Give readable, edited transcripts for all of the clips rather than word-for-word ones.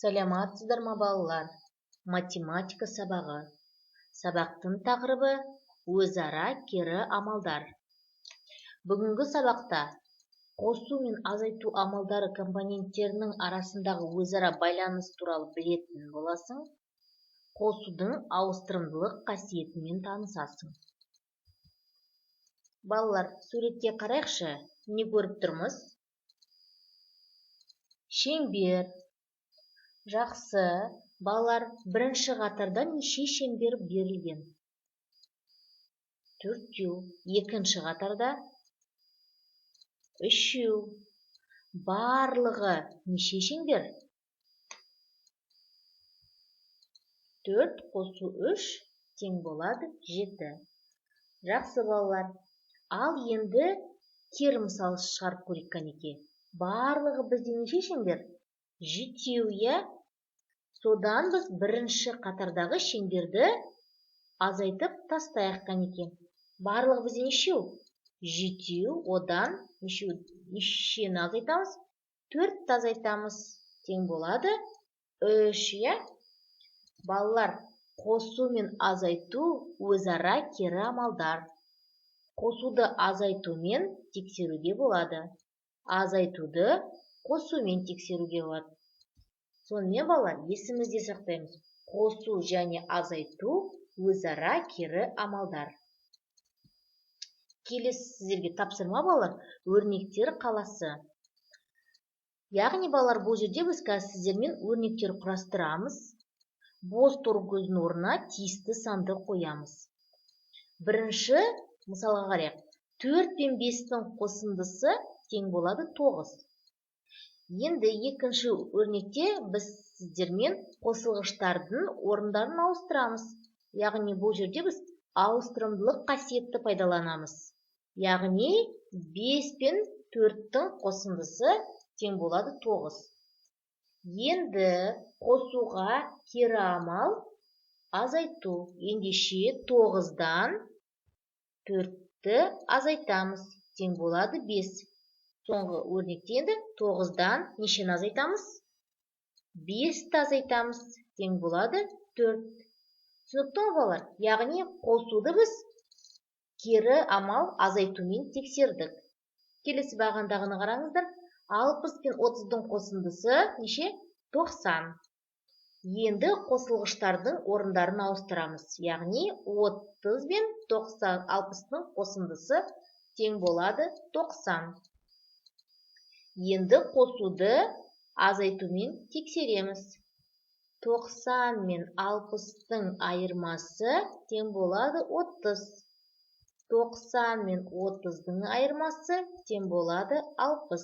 Саламатсыздар ма балалар? Математика сабағы. Сабақтың тақырыбы өзара кері амалдар. Бүгінгі сабақта қосу мен азайту амалдары компоненттерінің арасындағы өзара байланыс туралы білетін боласың. Қосудың ауыстырымдылық қасиетімен танысасың. Балалар, суретке қарайықшы, не көріп тұрмыз? Шеңбер. Жақсы. Балалар, бірінші қатарда неше шеңбер берілген? 4. Екінші қатарда 3. Барлығы неше шеңбер? 4 қосу 3 тең болады 7. Жақсы балалар. Ал енді кері мысал шығарып көрейік кәнеке. Барлығы бізде неше шеңбер? 7, иә? Содан біз бірінші қатардағы шеңберді азайтып тастайық кәнеке. Барлығы бізде нешеу? 7, одан нешені азайтамыз? 4 азайтамыз. Тең болады 3, иә? Балалар, қосу мен азайту өзара кері амалдар. Қосуды азайтумен тексеруге болады. Азайтуды қосумен тексеруге болады. Сонымен балалар, есімізде сақтаймыз. Қосу және азайту өзара кері амалдар. Келесі сіздерге тапсырма балалар, өрнектер қаласы. Яғни балалар, бұл жерде біз қазір сіздермен өрнектер құрастырамыз. Бос торы көздің орнына тиісті санды қоямыз. Бірінші мысалға қарайық. 4 пен 5-тің қосындысы тең болады 9. Енді екінші өрнекте біз сіздермен қосылғыштардың орындарын ауыстырамыз. Яғни бұл жерде біз ауыстырымдылық қасиетті пайдаланамыз. Яғни 5 пен 4-тің қосындысы тең болады 9. Енді қосуға кері амал азайту. Ендеше 9-дан 4-ті азайтамыз. Тең болады 5. Соңғы өрнекте енді 9-дан нешені азайтамыз? 5-ті азайтамыз. Тең болады 4. Түсінікті ме балалар? Яғни қосуды біз кері амал азайтумен тексердік. Келесі бағандағыны қараңыздар. 60 пен 30-дың қосындысы неше? 90. Енді қосылғыштардың орындарын ауыстырамыз. Яғни 30 пен 60-ның қосындысы тең болады 90. Енді қосуды азайтумен тексереміз. 90 мен 60-тың айырмасы тең болады 30. 90 мен 30-дың айырмасы тең болады 60.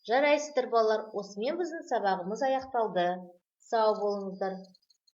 Жарайсыздар балалар, осымен біздің сабағымыз аяқталды. Сау болыңыздар.